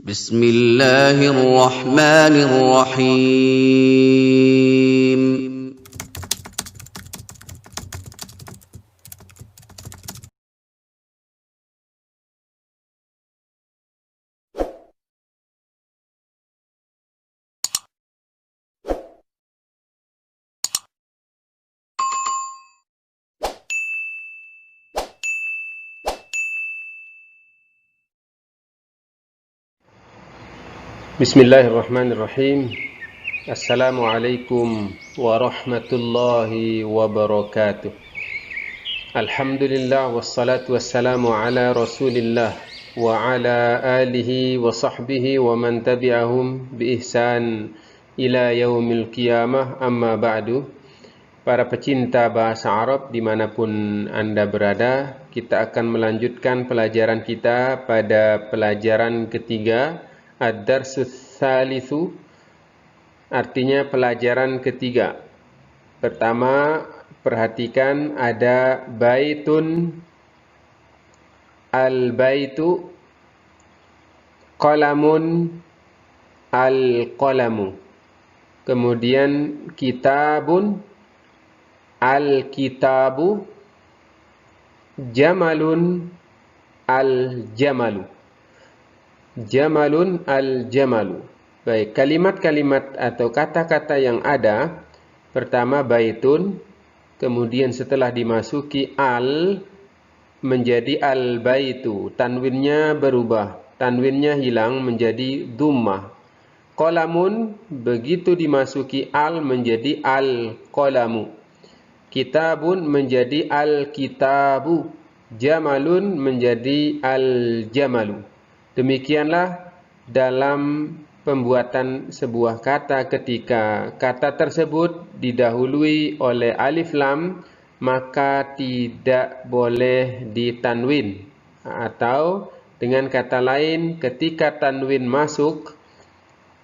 بسم الله الرحمن الرحيم. Bismillahirrahmanirrahim. Assalamualaikum warahmatullahi wabarakatuh. Alhamdulillah wassalatu wassalamu ala Rasulillah wa ala alihi wa sahbihi wa man tabi'ahum bi ihsan ila yaumil qiyamah, amma ba'du. Para pecinta bahasa Arab dimanapun Anda berada, kita akan melanjutkan pelajaran kita pada pelajaran ketiga, Ad-Darsus Tsalitsu, artinya pelajaran ketiga. Pertama, perhatikan ada baitun, al-baitu, qalamun, al-qalamu. Kemudian kitabun, al-kitabu, jamalun, al-jamalu. Jamalun, al-jamalu. Baik, kalimat-kalimat atau kata-kata yang ada, pertama baitun, kemudian setelah dimasuki al menjadi al-baitu, tanwinnya berubah, tanwinnya hilang menjadi dhammah. Qalamun, begitu dimasuki al menjadi al-qalamu. Kitabun menjadi al-kitabu, jamalun menjadi al-jamalu. Demikianlah dalam pembuatan sebuah kata ketika kata tersebut didahului oleh alif lam, maka tidak boleh ditanwin. Atau dengan kata lain, ketika tanwin masuk,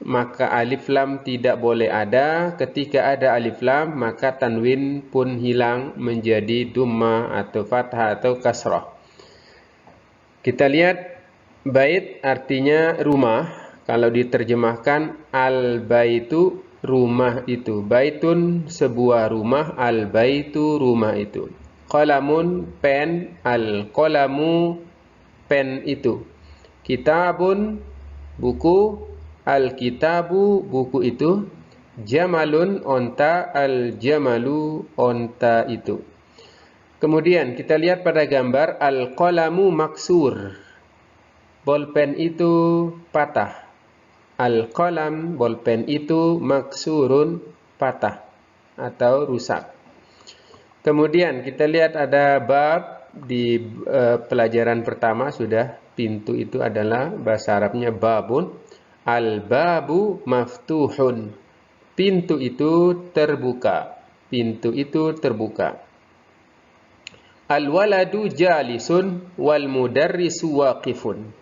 maka alif lam tidak boleh ada. Ketika ada alif lam, maka tanwin pun hilang menjadi dhammah atau fathah atau kasrah. Kita lihat bait artinya rumah. Kalau diterjemahkan al-baitu, rumah itu. Baitun sebuah rumah, al-baitu rumah itu. Qalamun pen, al-qalamu pen itu. Kitabun buku, al-kitabu buku itu. Jamalun onta, al-jamalu onta itu. Kemudian kita lihat pada gambar al-qalamu maksur. Bolpen itu patah. Al-qalam, bolpen itu maksurun, patah atau rusak. Kemudian kita lihat ada bab di pelajaran pertama sudah, pintu itu adalah bahasa Arabnya babun. Al-babu maftuhun. Pintu itu terbuka. Pintu itu terbuka. Al-waladu jalisun wal mudarrisu waqifun.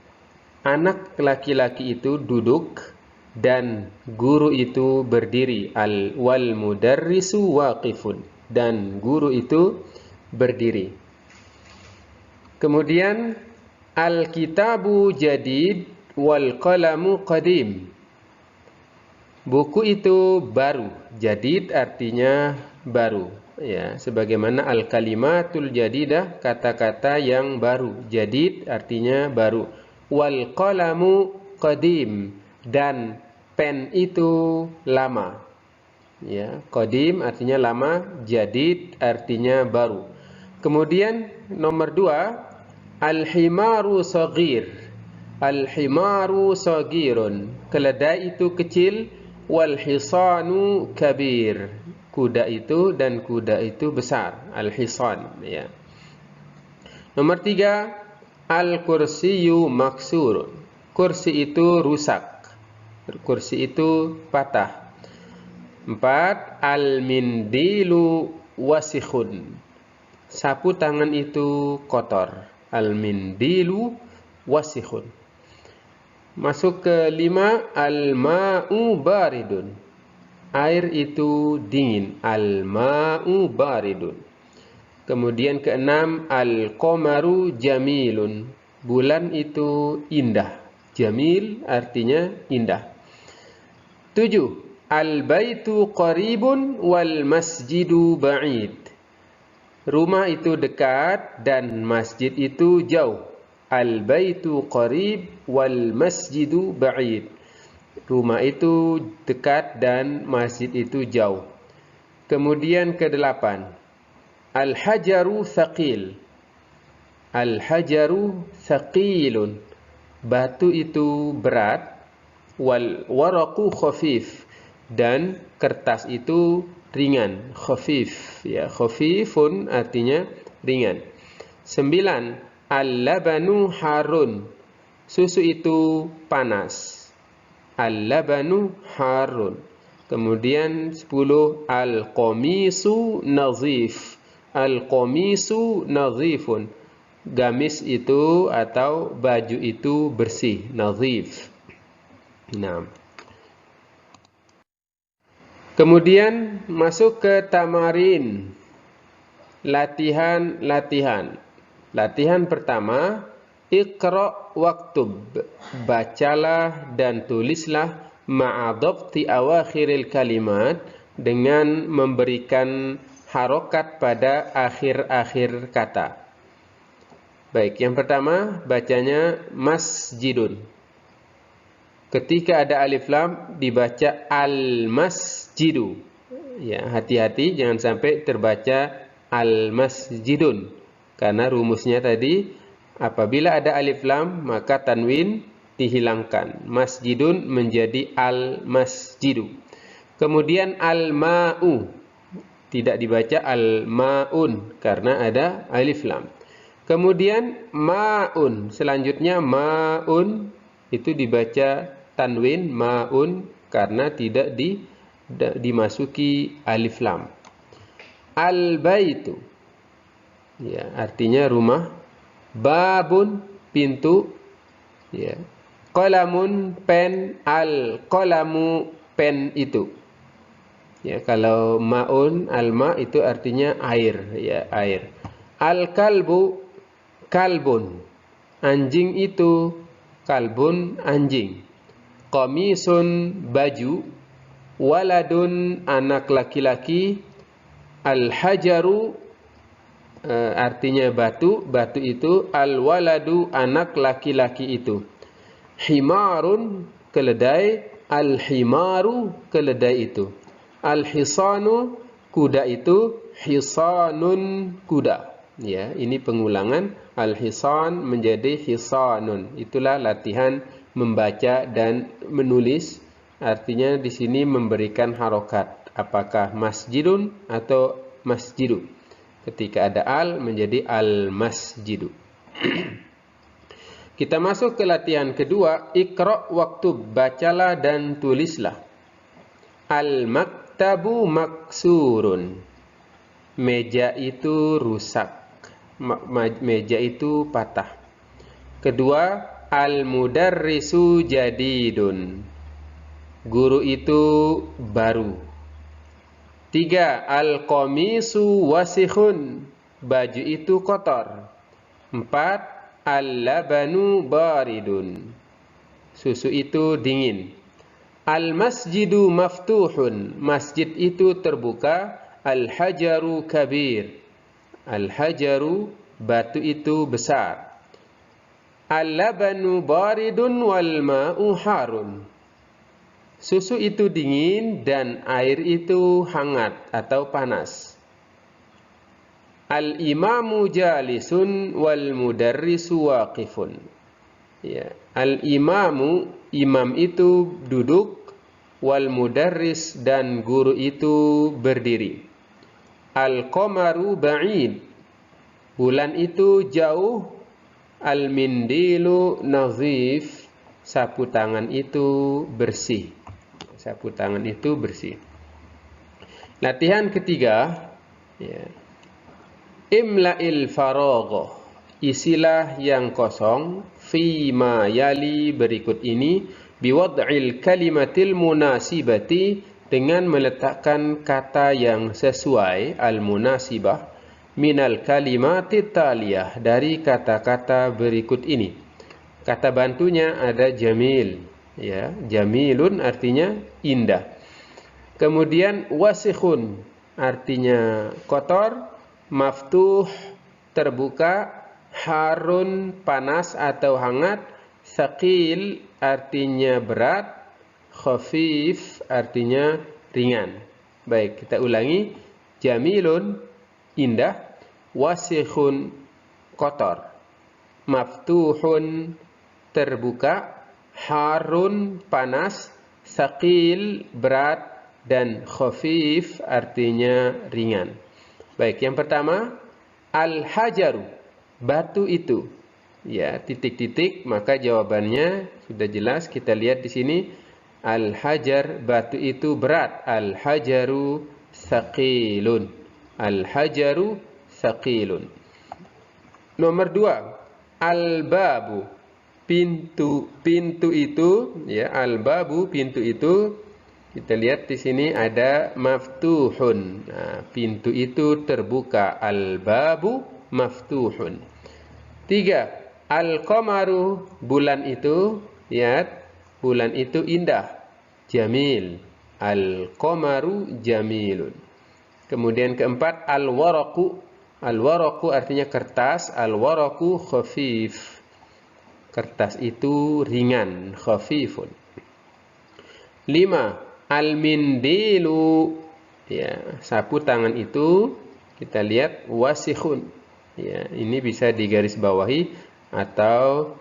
Anak laki-laki itu duduk dan guru itu berdiri. Wal mudarrisu waqifun, dan guru itu berdiri. Kemudian al-kitabu jadid wal qalamu qadim. Buku itu baru. Jadid artinya baru, ya, sebagaimana al-kalimatul jadidah, kata-kata yang baru. Jadid artinya baru. Wal qalamu qadim, dan pen itu lama. Ya, qadim artinya lama, jadid artinya baru. Kemudian nomor 2, al-himaru saghir. Al-himaru saghirun, keledai itu kecil. Wal hisanu kabir, kuda itu dan kuda itu besar. Al-hisan, ya. Nomor 3, al-kursiyu maksurun. Kursi itu rusak. Kursi itu patah. 4, al-mindilu wasikhun. Sapu tangan itu kotor. Al-mindilu wasikhun. Masuk ke 5, al-ma'u baridun. Air itu dingin. Al-ma'u baridun. Kemudian ke-6, al-qamaru jamilun. Bulan itu indah. Jamil artinya indah. 7. Al-baitu qaribun wal masjidu ba'id. Rumah itu dekat dan masjid itu jauh. Al-baitu qarib wal masjidu ba'id. Rumah itu dekat dan masjid itu jauh. Kemudian ke-8. Al-hajaru thaqil. Al-hajaru thaqilun. Batu itu berat. Wal waraqu khafif. Dan kertas itu ringan. Khafif. Ya, khafifun artinya ringan. 9. Al-labanu harun. Susu itu panas. Al-labanu harun. Kemudian 10. Al-qamisu nazif. Al-qamisu nazifun. Gamis itu atau baju itu bersih, nazif. Nah. Kemudian masuk ke tamarin. Latihan. Latihan pertama, Iqra' waktub. Bacalah dan tulislah ma'adabti awakhiril kalimat, dengan memberikan harokat pada akhir-akhir kata. Baik, yang pertama bacanya masjidun. Ketika ada alif lam dibaca al-masjidu. Ya, hati-hati jangan sampai terbaca al-masjidun. Karena rumusnya tadi apabila ada alif lam maka tanwin dihilangkan. Masjidun menjadi al-masjidu. Kemudian al-ma'u. Tidak dibaca al-ma'un karena ada alif lam. Kemudian ma'un. Selanjutnya ma'un itu dibaca tanwin ma'un karena tidak dimasuki alif lam. Al-baitu. Ya, artinya rumah. Babun, pintu. Ya. Qalamun, pen. Al-qalamu, pen itu. Ya, kalau ma'un, al-ma itu artinya air, ya, air. Al-kalbu, kalbun. Anjing itu kalbun, anjing. Qamisun, baju. Waladun, anak laki-laki. Al-hajaru, artinya batu. Batu itu al-waladu, anak laki-laki itu. Himarun, keledai. Al-himaru, keledai itu. Al-hisanu, kuda itu. Hisanun, kuda. Ya, ini pengulangan. Al-hisan menjadi hisanun. Itulah latihan membaca dan menulis. Artinya di sini memberikan harokat. Apakah masjidun atau masjidu. Ketika ada al menjadi al-masjidu. Kita masuk ke latihan kedua. Iqra' waktub. Bacalah dan tulislah. Al-maktabu maksurun. Meja itu rusak. Meja itu patah. Kedua, al-mudarrisu jadidun. Guru itu baru. 3. Al-qamisu wasikhun. Baju itu kotor. 4. Al-labanu baridun. Susu itu dingin. Al-masjidu maftuhun. Masjid itu terbuka. Al-hajaru kabir. Al-hajaru, batu itu besar. Al-labanu baridun wal ma'u harun. Susu itu dingin dan air itu hangat atau panas. Al-imamu jalisun wal mudarrisu waqifun. Ya, al-imamu, imam itu duduk, wal mudarris dan guru itu berdiri. Al-qamaru ba'id. Bulan itu jauh. Al-mindilu nazif. Sapu tangan itu bersih. Sapu tangan itu bersih. Latihan ketiga. Ya. Imla'il faragh. Isilah yang kosong. Fima yali berikut ini. Biwad'il kalimatil munasibati. Dengan meletakkan kata yang sesuai. Al-munasibah. Minal kalimatit taliyah. Dari kata-kata berikut ini. Kata bantunya ada jamil, ya. Jamilun artinya indah. Kemudian wasikhun artinya kotor, maftuh terbuka, harun panas atau hangat, thaqil artinya berat, khafif artinya ringan. Baik, kita ulangi. Jamilun indah, wasikhun kotor, maftuhun terbuka, harun panas, thaqil berat, dan khafif artinya ringan. Baik, yang pertama al-hajaru, batu itu. Ya, titik-titik, maka jawabannya sudah jelas. Kita lihat di sini. Al-hajar, batu itu berat. Al-hajaru thaqilun. Al-hajaru thaqilun. Nomor 2, al-babu, pintu. Pintu itu, ya, al-babu, pintu itu. Kita lihat di sini ada maftuhun. Nah, pintu itu terbuka. Al-babu maftuhun. 3, al-qamaru, bulan itu. Lihat, bulan itu indah. Jamil. Al-qamaru jamilun. Kemudian keempat, al-waraqu. Al-waraqu artinya kertas. Al-waraqu khafif. Kertas itu ringan, khafifun. 5, al-mindilu, ya, sapu tangan itu. Kita lihat wasikhun. Ya, ini bisa digarisbawahi atau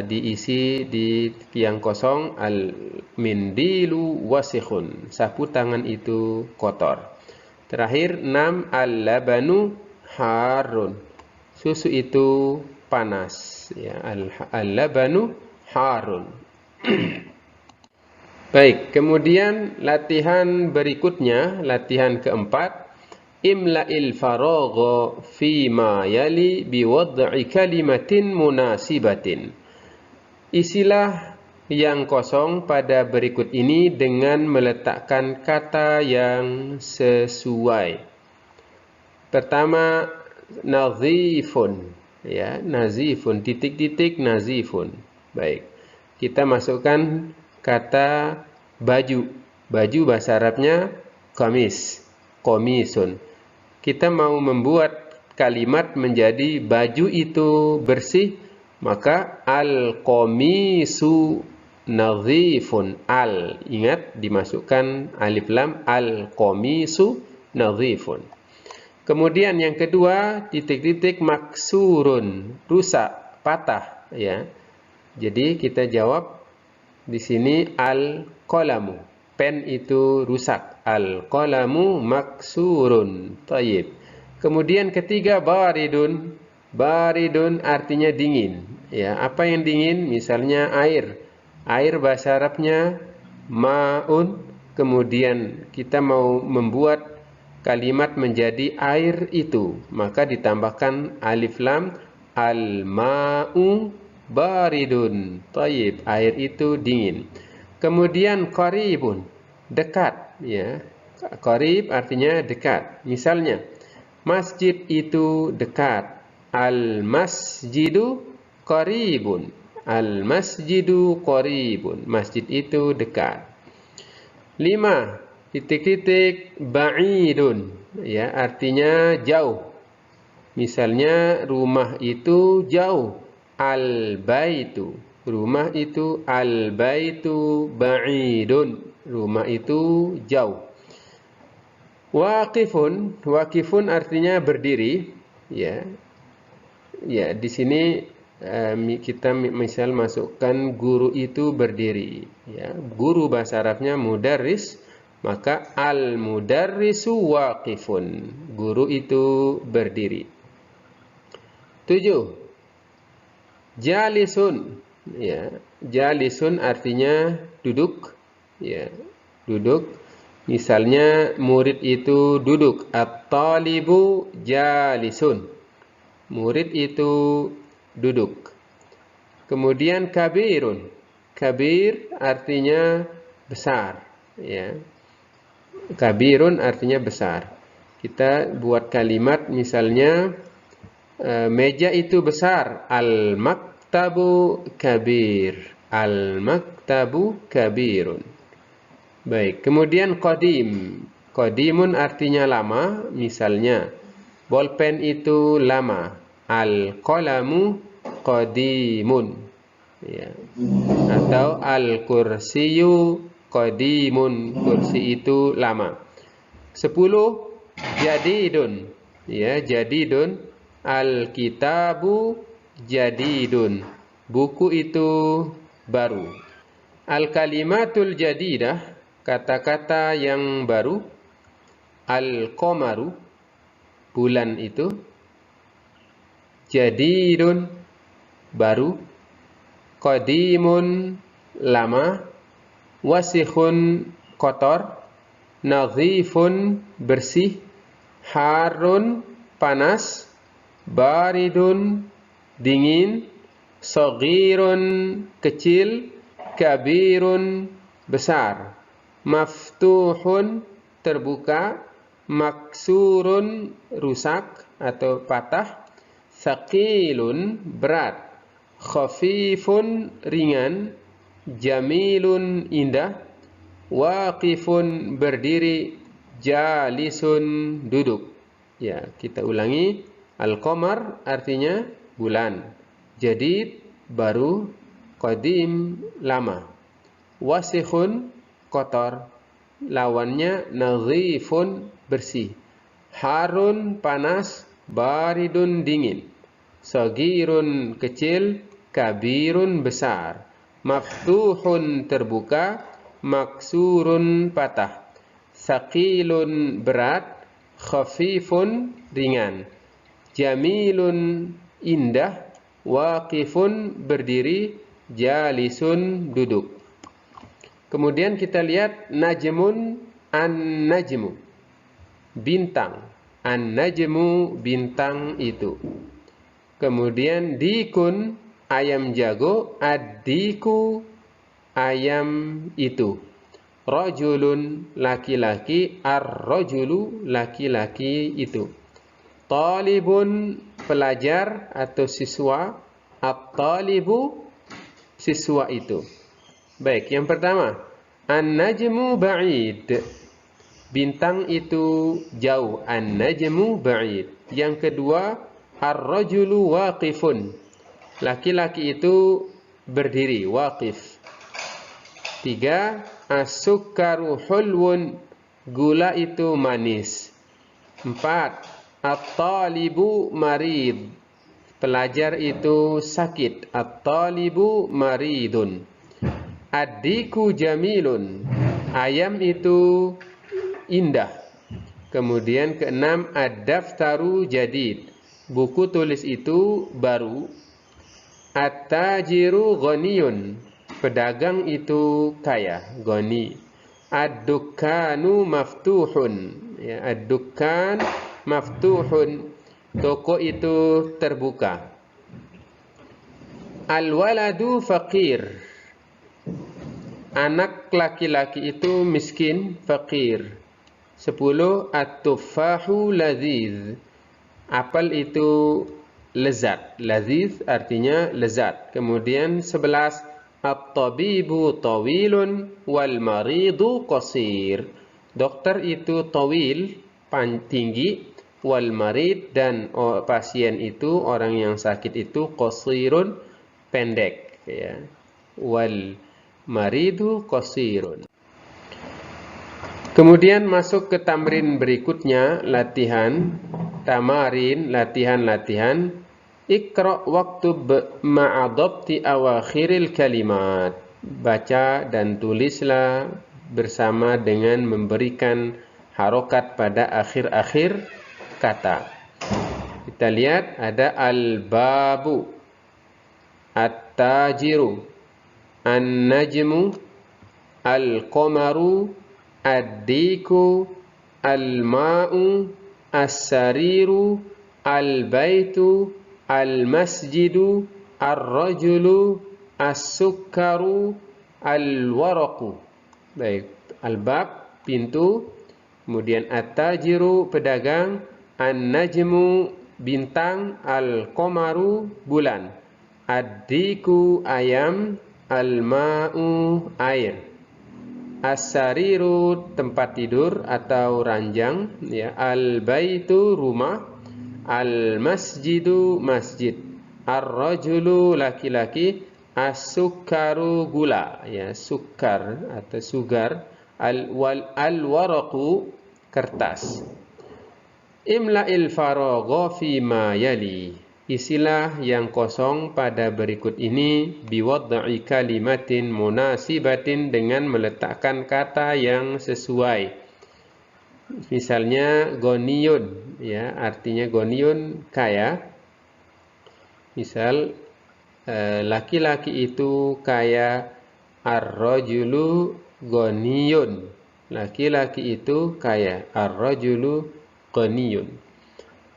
diisi di tiang kosong. Al-mindilu wasikhun, sapu tangan itu kotor. Terakhir 6, al-labanu harun, susu itu panas. Ya, al-labanu harun. Baik, kemudian latihan berikutnya, latihan keempat, imla'il faragha fima yali biwad'i kalimatin munasibatin. Isilah yang kosong pada berikut ini dengan meletakkan kata yang sesuai. Pertama, nazifun, ya, nazifun, titik-titik, nazifun. Baik, kita masukkan kata baju. Baju bahasa Arabnya qamis, qamisun. Kita mau membuat kalimat menjadi baju itu bersih, maka al-qamisu nadhifun. Al, ingat, dimasukkan alif lam, al-qamisu nadhifun. Kemudian yang kedua, titik-titik, maksurun, rusak, patah, ya. Jadi kita jawab di sini al-qalamu, pen itu rusak. Al-qalamu maksurun. Tayyib. Kemudian ketiga, baridun. Baridun artinya dingin. Ya, apa yang dingin? Misalnya air. Air bahasa Arabnya ma'un. Kemudian kita mau membuat kalimat menjadi air itu, maka ditambahkan alif lam, al-ma'u baridun. Tayyib, air itu dingin. Kemudian qaribun, dekat, ya. Qarib artinya dekat. Misalnya, masjid itu dekat. Al-masjidu qaribun. Al-masjidu qaribun. Masjid itu dekat. 5, titik-titik, ba'idun, ya, artinya jauh. Misalnya rumah itu jauh. Al-baitu, rumah itu, al-baitu ba'idun, rumah itu jauh. Waqifun, waqifun artinya berdiri, ya. Ya, di sini kita misal masukkan guru itu berdiri, ya. Guru bahasa Arabnya mudarris, maka al-mudarrisu waqifun, guru itu berdiri. 7, jalisun, ya. Jalisun artinya duduk, ya, duduk. Misalnya murid itu duduk. At-talibu jalisun, murid itu duduk. Kemudian kabirun, kabir artinya besar, ya. Kabirun artinya besar. Kita buat kalimat misalnya meja itu besar. Al-maktabu kabir. Al-maktabu kabirun. Baik, kemudian qadim. Qadimun artinya lama, misalnya bolpen itu lama. Al-qalamu qadimun. Ya. Atau al-kursiyu qadimun. Kursi itu lama. 10. Jadidun. Ya, jadidun. Al-kitabu jadidun. Buku itu baru. Al-kalimatul jadidah, kata-kata yang baru. Al-qamaru, bulan itu. Jadidun, baru. Qadimun, lama. Wasikhun, kotor. Nadhifun, bersih. Harun, panas. Baridun, dingin. Saghirun, kecil. Kabirun, besar. Maftuhun, terbuka. Maksurun, rusak atau patah. Thaqilun, berat. Khafifun, ringan. Jamilun, indah. Waqifun, berdiri. Jalisun, duduk. Ya, kita ulangi. Al-qamar artinya bulan. Jadid, baru. Qadim, lama. Wasikhun, kotor. Lawannya nadhifun, bersih. Harun, panas. Baridun, dingin. Saghirun, kecil. Kabirun, besar. Maftuhun, terbuka. Maksurun, patah. Thaqilun, berat. Khafifun, ringan. Jamilun, indah. Waqifun, berdiri. Jalisun, duduk. Kemudian kita lihat najmun, an-najmu, bintang. An-najmu, bintang itu. Kemudian dikun, ayam jago. Ad-diku, ayam itu. Rajulun, laki-laki. Ar-rajulu, laki-laki itu. Talibun, pelajar atau siswa. At-talibu, siswa itu. Baik, yang pertama, an-najmu ba'id. Bintang itu jauh. An-najmu ba'id. Yang kedua, ar-rajulu waqifun. Laki-laki itu berdiri, waqif. 3. As-sukkaru hulwun. Gula itu manis. 4. At-talibu marid. Pelajar itu sakit. At-talibu maridun. Ad-diku jamilun. Ayam itu indah. Kemudian keenam, ad-daftaru jadid. Buku tulis itu baru. At-tajiru ghaniyun. Pedagang itu kaya, ghani. Ad-dukkanu maftuhun. Ya, ad-dukkan maftuhun. Toko itu terbuka. Al-waladu faqir. Anak laki-laki itu miskin, faqir. 10. At-tuffahu ladhiz. Apel itu lezat. Ladhiz artinya lezat. Kemudian 11. At-tabibu tawilun wal maridu qasir. Dokter itu tawil, tinggi. Wal marid, dan pasien itu, orang yang sakit itu, qasirun, pendek. Ya. Wal maridu qasirun. Kemudian masuk ke tamrin berikutnya, latihan, tamarin, latihan-latihan. Iqra' waktub ma'adabti awakhiril kalimat. Baca dan tulislah bersama dengan memberikan harokat pada akhir-akhir kata. Kita lihat ada al-babu, at-tajiru, an-najmu, al-qamaru, ad-diku, al-ma'u, as-sariru, al-baitu, al-masjidu, ar-rajulu, as-sukkaru, al-waraqu. Baik, al-bab, pintu. Kemudian at-tajiru, pedagang. An-najmu, bintang. Al-qamaru, bulan. Ad-diku ayam, al-ma'u air. As-sariru tempat tidur atau ranjang, ya. Al-baitu rumah, al-masjidu masjid, ar-rajulu laki-laki, as-sukkaru gula, ya, sukar atau sugar, al-waraqu kertas. Imla'il faragha fima yali. Isilah yang kosong pada berikut ini biwad'i kalimatin munasibatin dengan meletakkan kata yang sesuai. Misalnya goniyun, ya, artinya goniyun kaya. Misal laki-laki itu kaya, ar-rajulu goniyun. Laki-laki itu kaya, ar-rajulu goniyun.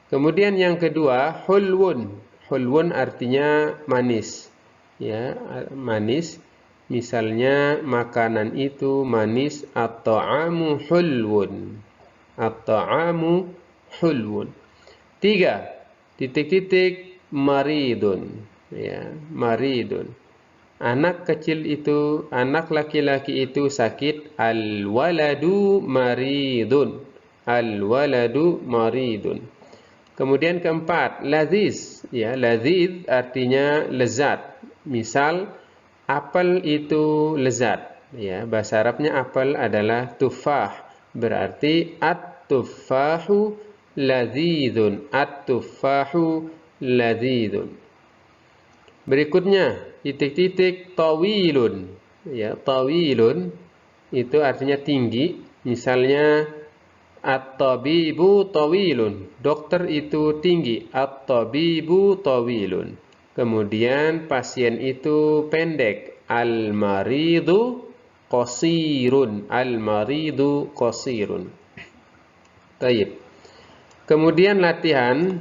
Kemudian yang kedua, hulwun. Hulwun artinya manis. Ya, manis. Misalnya makanan itu manis, at-ta'amu hulwun. At-ta'amu hulwun. 3. Titik-titik maridun. Ya, maridun. Anak kecil itu, anak laki-laki itu sakit, al-waladu maridun. Al-waladu maridun. Kemudian keempat, laziz, ya, laziz artinya lezat. Misal apel itu lezat, ya, bahasa Arabnya apel adalah tufah, berarti at-tufahu lazizun, at-tufahu lazizun. Berikutnya titik-titik tawilun, ya, tawilun itu artinya tinggi. Misalnya at-tabibu tawilun, dokter itu tinggi, at-tabibu tawilun. Kemudian pasien itu pendek, al-maridu qasirun, al-maridu qasirun. Baik. Kemudian latihan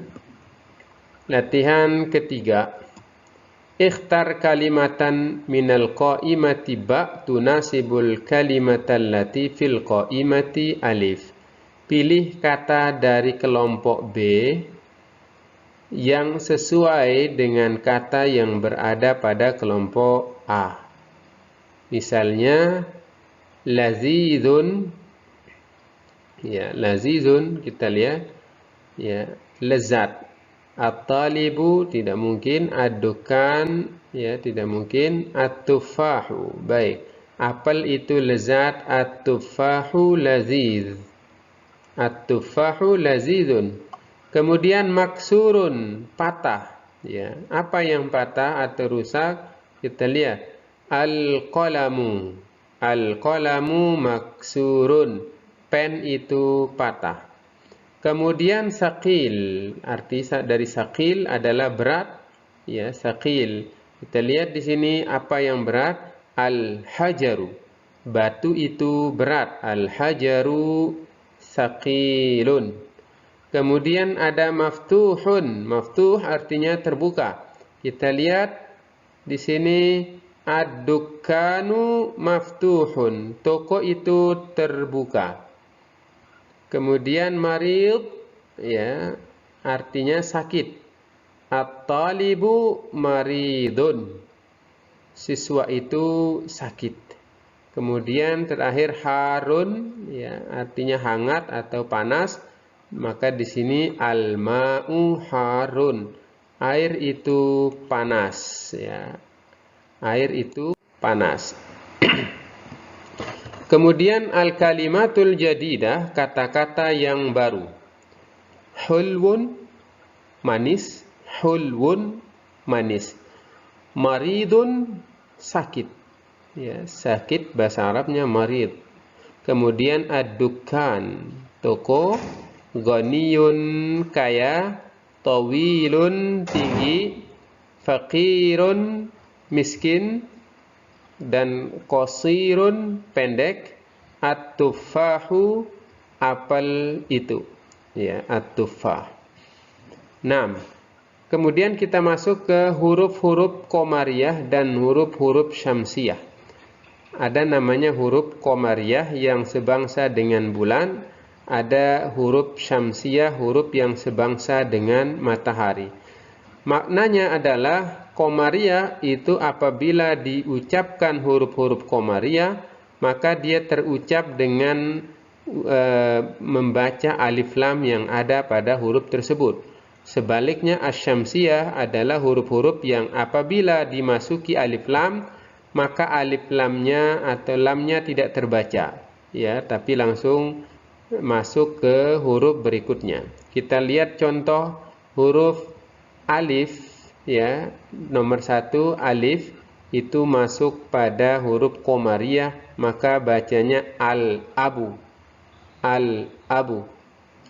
ketiga. Ikhtar kalimatan minal qaimati ba tunasibul kalimatan lati fil qaimati alif. Pilih kata dari kelompok B yang sesuai dengan kata yang berada pada kelompok A. Misalnya lazizun, ya, lazizun kita lihat, ya, lezat. At-talibu tidak mungkin, ad-dukan, ya, tidak mungkin, at-tufahu. Baik, apel itu lezat, at-tufahu laziz. At-tufahu lazizun. Kemudian maksurun, patah, ya. Apa yang patah atau rusak? Kita lihat. Al-qalamu. Al-qalamu maksurun. Pen itu patah. Kemudian saqil. Arti dari saqil adalah berat, ya, saqil. Kita lihat di sini apa yang berat? Al-hajaru. Batu itu berat. Al-hajaru saqilun. Kemudian ada maftuhun. Maftuh artinya terbuka. Kita lihat di sini ad-dukkanu maftuhun. Toko itu terbuka. Kemudian marid, ya, artinya sakit. At-talibu maridun. Siswa itu sakit. Kemudian terakhir harun, ya, artinya hangat atau panas. Maka di sini al-ma'u harun. Air itu panas, ya. Air itu panas. Kemudian al-kalimatul jadidah, kata-kata yang baru. Hulwun manis, hulwun manis. Maridun sakit. Ya, sakit bahasa Arabnya marid. Kemudian ad-dukkan, toko. Ghaniyun kaya, tawilun tinggi, faqirun miskin, dan qasirun pendek, at-tufahu apel itu, ya, at-tufah. 6. Kemudian kita masuk ke huruf-huruf qamariyah dan huruf-huruf syamsiyah. Ada namanya huruf qamariyah yang sebangsa dengan bulan. Ada huruf syamsiyah, huruf yang sebangsa dengan matahari. Maknanya adalah komariah itu apabila diucapkan huruf-huruf komariah, maka dia terucap dengan membaca alif lam yang ada pada huruf tersebut. Sebaliknya asyamsiyah adalah huruf-huruf yang apabila dimasuki alif lam, maka alif lamnya atau lamnya tidak terbaca, ya, tapi langsung masuk ke huruf berikutnya. Kita lihat contoh huruf alif, ya. Nomor 1 alif itu masuk pada huruf komariah, maka bacanya al-abu. Al-abu,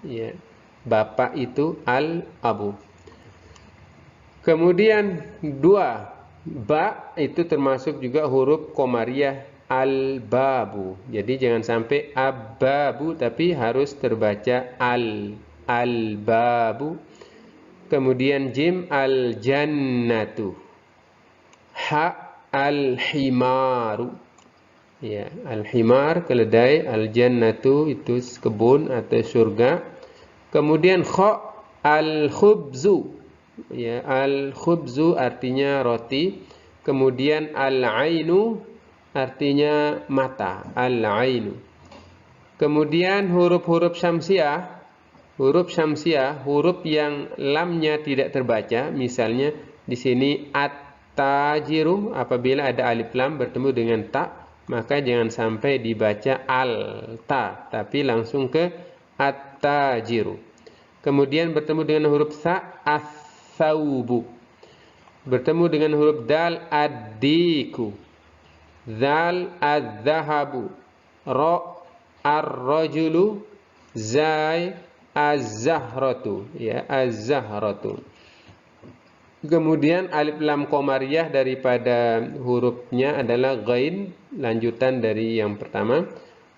ya. Bapak itu al-abu. Kemudian 2, ba itu termasuk juga huruf komariah, al-babu. Jadi jangan sampai abbabu, tapi harus terbaca al-babu. Kemudian jim al-jannatu. Ha al-himaru. Ya, al-himar keledai, al-jannatu itu kebun atau surga. Kemudian kha al-khubzu. Ya, al-khubzu artinya roti. Kemudian al-ainu artinya mata, al-ainu. Kemudian huruf-huruf syamsiah. Huruf syamsiah, huruf yang lamnya tidak terbaca. Misalnya di sini at-tajiru, apabila ada alif lam bertemu dengan ta, maka jangan sampai dibaca al-ta, tapi langsung ke at-tajiru. Kemudian bertemu dengan huruf sa, as-saubu. Bertemu dengan huruf dal, ad-diku. Zal, az-zahabu. Ra, ar-rajulu. Zai, az-zahratu, ya, az-zahratu. Kemudian alif lam komariah daripada hurufnya adalah ghain, lanjutan dari yang pertama.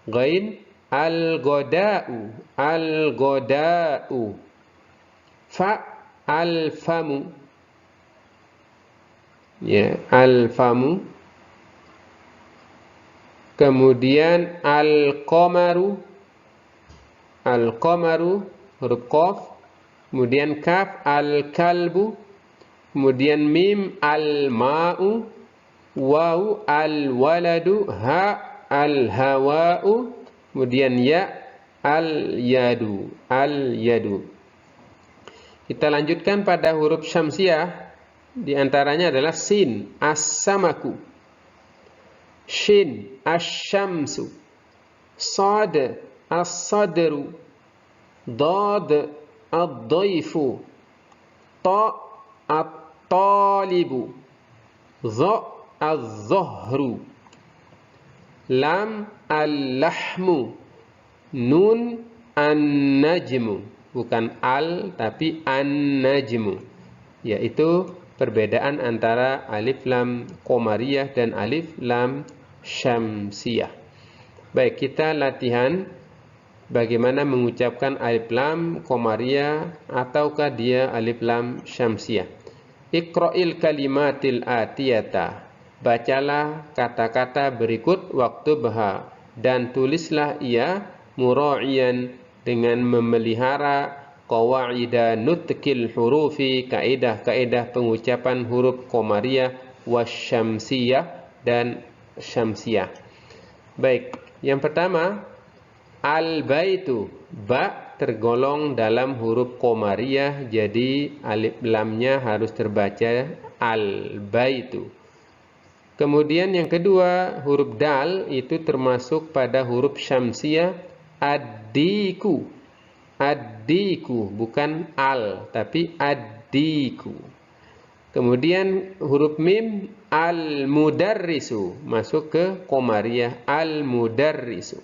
Ghain, al-goda'u, al-goda'u. Fa, al-famu, ya, al-famu. Kemudian al-qamaru, al-qamaru, huruf qaf. Kemudian kaf, al-kalbu. Kemudian mim, al-ma'u. Waw, al-waladu. Ha, al-hawa'u. Kemudian ya, al-yadu, al-yadu. Kita lanjutkan pada huruf syamsiah. Di antaranya adalah sin, as-samaku. Shin, asy-syamsu. Sad, as-sadru. Dad, ad-daifu. Ta, at-talibu. Za, az-zahru. Lam, al-lahmu. Nun, an-najmu. Bukan al, tapi an-najmu. Yaitu perbedaan antara alif lam komariah dan alif lam syamsiyah. Baik, kita latihan bagaimana mengucapkan alif lam komariah ataukah dia alif lam syamsiyah. Iqra'il kalimatil atiyata. Bacalah kata-kata berikut waktu baha, dan tulislah ia mura'iyan dengan memelihara qawaida nutqil hurufi, kaidah-kaidah pengucapan huruf komariah wasyamsiyah dan syamsiyah. Baik, yang pertama al-baitu, ba tergolong dalam huruf komariah, jadi alif lamnya harus terbaca al-baitu. Kemudian yang kedua, huruf dal itu termasuk pada huruf syamsiyah, ad-diku. Ad-diku, bukan al, tapi ad-diku. Kemudian huruf mim, al-mudarrisu, masuk ke komariah, al-mudarrisu.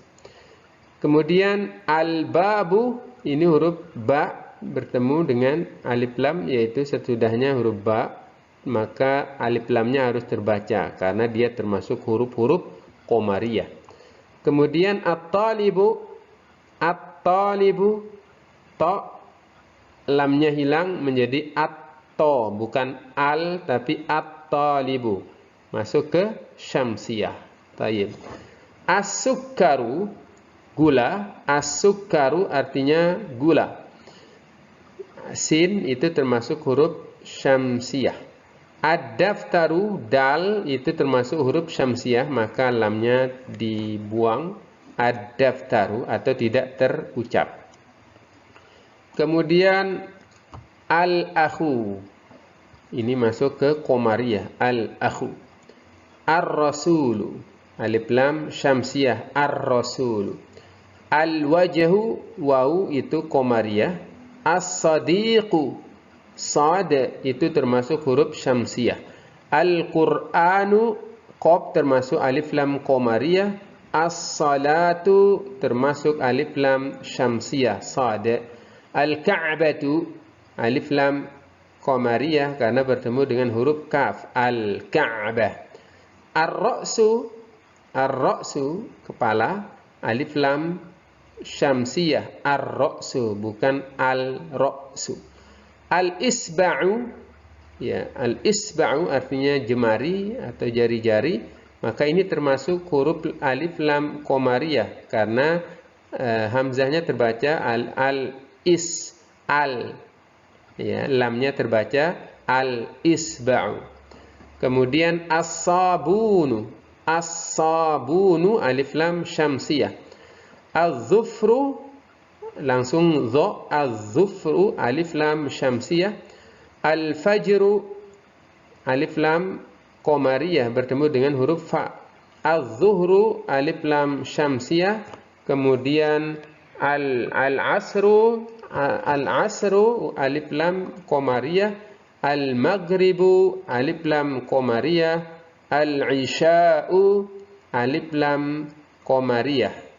Kemudian al-babu, ini huruf ba bertemu dengan alif lam, yaitu sesudahnya huruf ba, maka alif lamnya harus terbaca karena dia termasuk huruf-huruf komariah. Kemudian at-talibu, at-talibu, ta lamnya hilang menjadi at-to, bukan al tapi at-talibu, masuk ke syamsiyah. Tayyib. As-sukkaru, gula, as-sukkaru artinya gula. Sin itu termasuk huruf syamsiyah. Ad-daftaru, dal itu termasuk huruf syamsiah, maka lamnya dibuang, ad-daftaru, atau tidak terucap. Kemudian al-akhu, ini masuk ke qamariyah, al-akhu. Ar-rasulu, alif lam syamsiah, ar-rasulu. Al-wajhu, waw itu qamariyah. As-sadiqu, sad itu termasuk huruf syamsiah. Al-Qur'anu, qaf termasuk alif lam qamariyah. As-salatu termasuk alif lam syamsiah, sad. Al-ka'batu, alif lam qamariyah karena bertemu dengan huruf kaf, al-ka'bah. Ar-ra'su, ar-ra'su kepala, alif lam syamsiyah, ar-ra'su bukan al-ra'su. Al-isba'u, ya, al-isba'u artinya jemari atau jari-jari, maka ini termasuk huruf alif lam qamariyah karena hamzahnya terbaca al-is, al, ya, lamnya terbaca al-isba'u. Kemudian as-sabunu, as-sabunu alif lam syamsiyah. Az-zufru langsung dha, az-zufru alif lam syamsiyah. Al-fajru alif lam qamariyah bertemu dengan huruf fa. Az-zuhru alif lam syamsiyah. Kemudian al-asru, al-asru alif lam qamariyah. Al-maghribu alif lam qamariyah. Al-isha'u alif lam qamariyah.